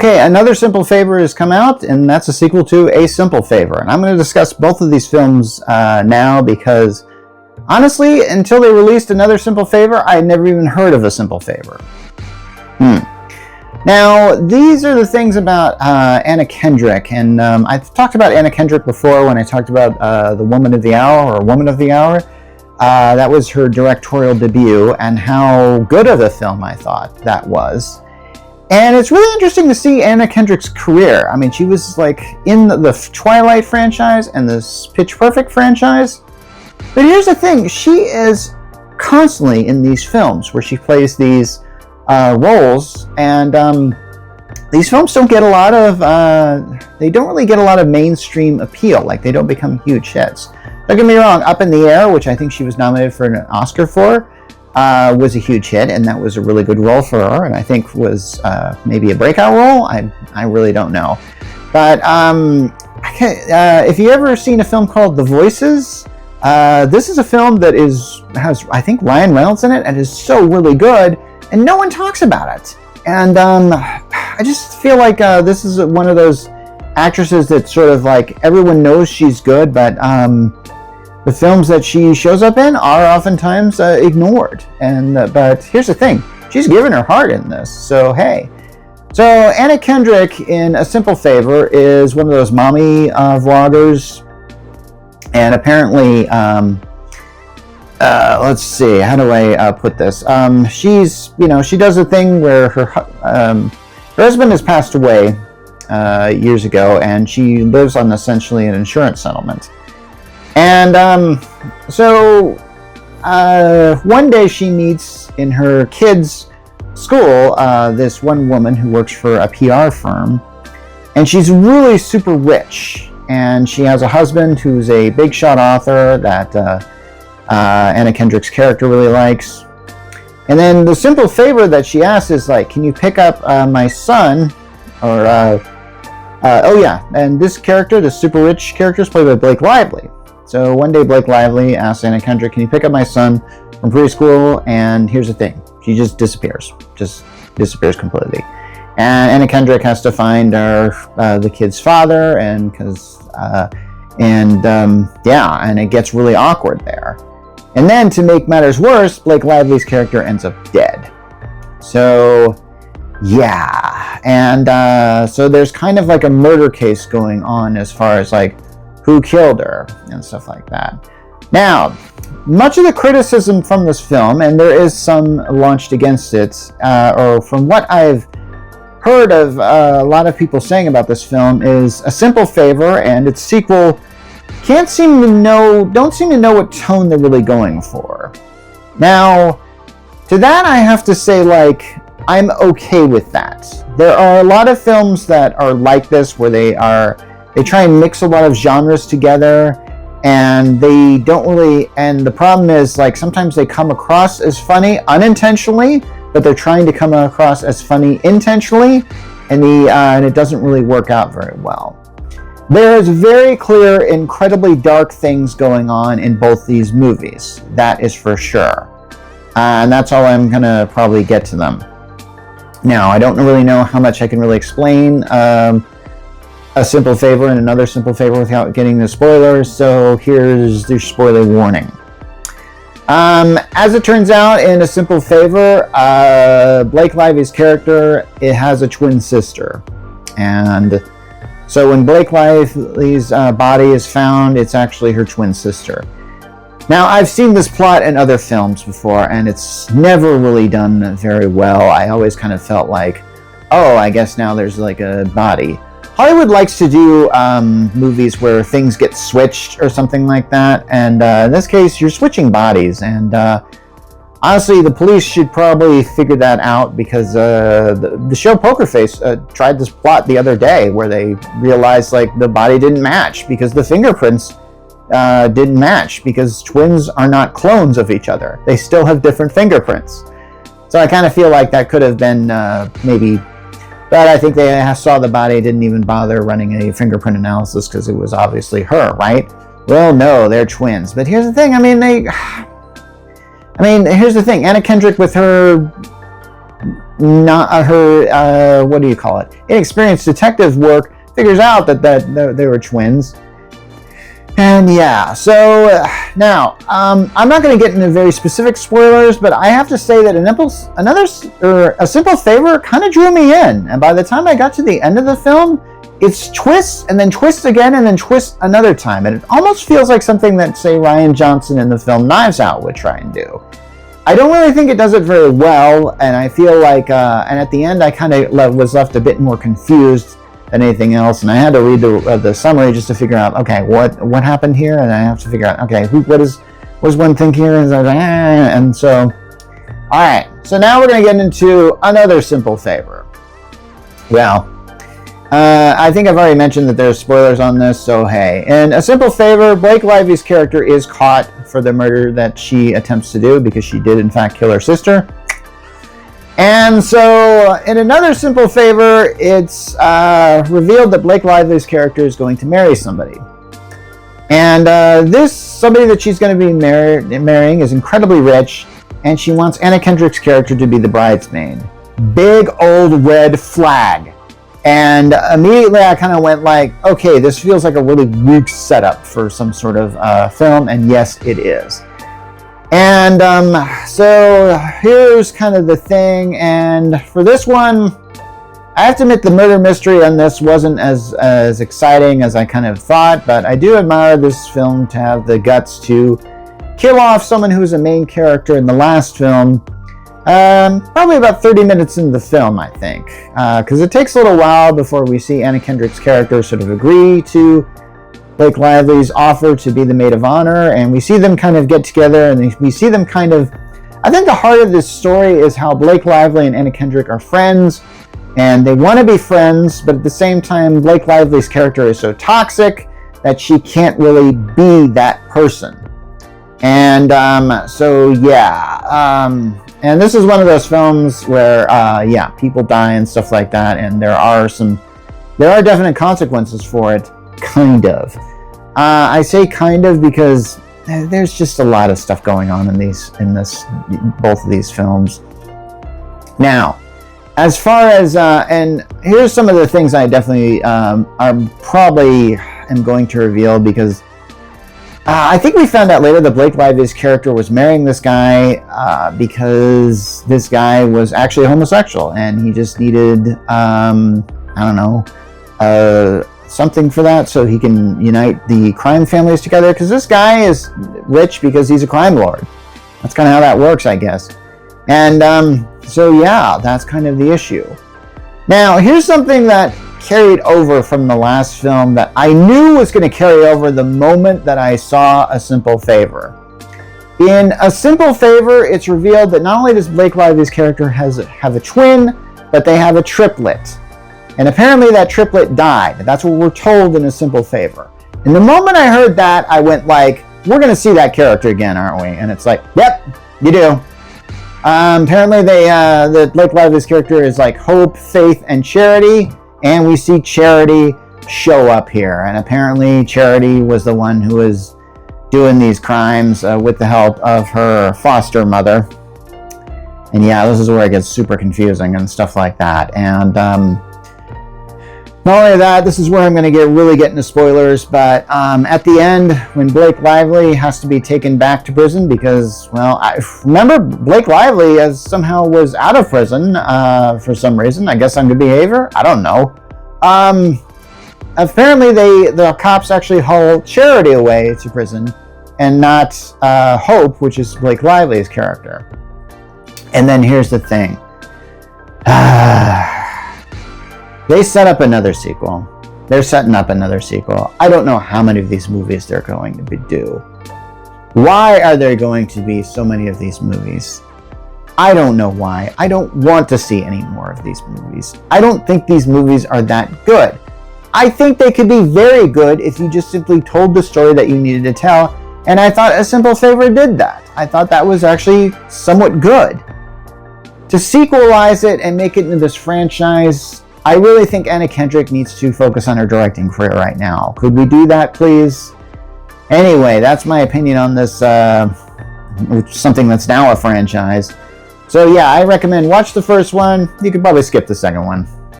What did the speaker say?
Okay, Another Simple Favor has come out, and that's a sequel to A Simple Favor. And I'm going to discuss both of these films now because, honestly, until they released Another Simple Favor, I had never even heard of A Simple Favor. Now, these are the things about Anna Kendrick, and I've talked about Anna Kendrick before when I talked about The Woman of the Hour, or Woman of the Hour. That was her directorial debut, and how good of a film I thought that was. And it's really interesting to see Anna Kendrick's career. I mean, she was like in the Twilight franchise and the Pitch Perfect franchise. But here's the thing, she is constantly in these films where she plays these roles, and these films don't get a lot of, they don't really get a lot of mainstream appeal. Like, they don't become huge hits. Don't get me wrong, Up in the Air, which I think she was nominated for an Oscar for, was a huge hit, and that was a really good role for her, and I think was maybe a breakout role. I really don't know. But if you ever seen a film called The Voices, this is a film that has, I think, Ryan Reynolds in it, and is so really good, and no one talks about it. And I just feel like this is one of those actresses that sort of like everyone knows she's good, but the films that she shows up in are oftentimes ignored. And but here's the thing, she's given her heart in this, so hey. So Anna Kendrick in A Simple Favor is one of those mommy vloggers, and apparently, let's see, how do I put this? She's, she does a thing where her husband has passed away years ago, and she lives on essentially an insurance settlement. And so one day she meets in her kids' school this one woman who works for a PR firm, and she's really super rich, and she has a husband who's a big shot author that Anna Kendrick's character really likes. And then the simple favor that she asks is like, can you pick up my son, or oh yeah, and this character, this super rich character, is played by Blake Lively. So one day Blake Lively asks Anna Kendrick, can you pick up my son from preschool? And here's the thing, she just disappears completely. And Anna Kendrick has to find the kid's father, and and it gets really awkward there. And then to make matters worse, Blake Lively's character ends up dead. So yeah, and so there's kind of like a murder case going on as far as like who killed her and stuff like that. Now, much of the criticism from this film, and there is some launched against it, or from what I've heard of a lot of people saying about this film, is A Simple Favor and its sequel don't seem to know what tone they're really going for. Now, to that I have to say, like, I'm okay with that. There are a lot of films that are like this, where they try and mix a lot of genres together, and they don't really, and the problem is, like, sometimes they come across as funny unintentionally, but they're trying to come across as funny intentionally, and it doesn't really work out very well. There's very clear, incredibly dark things going on in both these movies. That is for sure. And that's all I'm going to probably get to them. Now, I don't really know how much I can really explain A Simple Favor and Another Simple Favor without getting the spoilers, so here's the spoiler warning. As it turns out, in A Simple Favor, Blake Lively's character, it has a twin sister. And so when Blake Lively's body is found, it's actually her twin sister. Now, I've seen this plot in other films before, and it's never really done very well. I always kind of felt like, oh, I guess now there's like a body. Hollywood likes to do movies where things get switched or something like that, and in this case, you're switching bodies, and honestly, the police should probably figure that out, because the show Poker Face tried this plot the other day where they realized like the body didn't match because the fingerprints didn't match, because twins are not clones of each other. They still have different fingerprints. So I kind of feel like that could have been maybe, but I think they saw the body, didn't even bother running a fingerprint analysis because it was obviously her, right? Well, no, they're twins. But here's the thing, here's the thing. Anna Kendrick, with her not her what do you call it? Inexperienced detective work figures out that they were twins. And yeah, so now I'm not going to get into very specific spoilers, but I have to say that a Simple Favor kind of drew me in. And by the time I got to the end of the film, it's twists and then twists again and then twists another time, and it almost feels like something that, say, Rian Johnson in the film Knives Out would try and do. I don't really think it does it very well, and I feel like, and at the end I kind of was left a bit more confused than anything else, and I had to read the summary just to figure out, okay, what happened here, and I have to figure out, okay, what is one thing here, and so, all right, so now we're going to get into another Simple Favor. Well, I think I've already mentioned that there's spoilers on this, so hey. In A Simple Favor, Blake Lively's character is caught for the murder that she attempts to do, because she did in fact kill her sister. And so, in another Simple Favor, it's revealed that Blake Lively's character is going to marry somebody. And somebody that she's going to be marrying is incredibly rich, and she wants Anna Kendrick's character to be the bridesmaid. Big old red flag. And immediately I kind of went like, okay, this feels like a really weak setup for some sort of film, and yes, it is. And so here's kind of the thing, and for this one, I have to admit the murder mystery on this wasn't as exciting as I kind of thought, but I do admire this film to have the guts to kill off someone who's a main character in the last film, probably about 30 minutes into the film, I think, because it takes a little while before we see Anna Kendrick's character sort of agree to Blake Lively's offer to be the maid of honor, and we see them kind of get together, and we see them kind of, I think the heart of this story is how Blake Lively and Anna Kendrick are friends, and they want to be friends, but at the same time, Blake Lively's character is so toxic that she can't really be that person. And so yeah, and this is one of those films where yeah, people die and stuff like that, and there are definite consequences for it. Kind of. I say kind of because there's just a lot of stuff going on in both of these films. Now, as far as and here's some of the things I definitely am going to reveal, because I think we found out later that Blake Lively's character was marrying this guy because this guy was actually homosexual, and he just needed I don't know, something for that, so he can unite the crime families together, because this guy is rich because he's a crime lord. That's kind of how that works, I guess. And so yeah, that's kind of the issue. Now, here's something that carried over from the last film that I knew was going to carry over the moment that I saw A Simple Favor. In A Simple Favor, it's revealed that not only does Blake Lively's character have a twin, but they have a triplet. And apparently that triplet died. That's what we're told in A Simple Favor. And the moment I heard that, I went like, we're going to see that character again, aren't we? And it's like, yep, you do. Apparently the Blake Lively's character is like hope, faith, and charity. And we see Charity show up here. And apparently Charity was the one who was doing these crimes with the help of her foster mother. And yeah, this is where it gets super confusing and stuff like that. And not only that, this is where I'm going to really get into spoilers, but at the end, when Blake Lively has to be taken back to prison because, well, I remember Blake Lively somehow was out of prison for some reason. I guess on good behavior? I don't know. Apparently, the cops actually haul Charity away to prison and not Hope, which is Blake Lively's character. And then here's the thing. They set up another sequel. They're setting up another sequel. I don't know how many of these movies they're going to do. Why are there going to be so many of these movies? I don't know why. I don't want to see any more of these movies. I don't think these movies are that good. I think they could be very good if you just simply told the story that you needed to tell, and I thought A Simple Favor did that. I thought that was actually somewhat good. To sequelize it and make it into this franchise, I really think Anna Kendrick needs to focus on her directing career right now. Could we do that, please? Anyway, that's my opinion on this, something that's now a franchise. So yeah, I recommend watch the first one. You could probably skip the second one.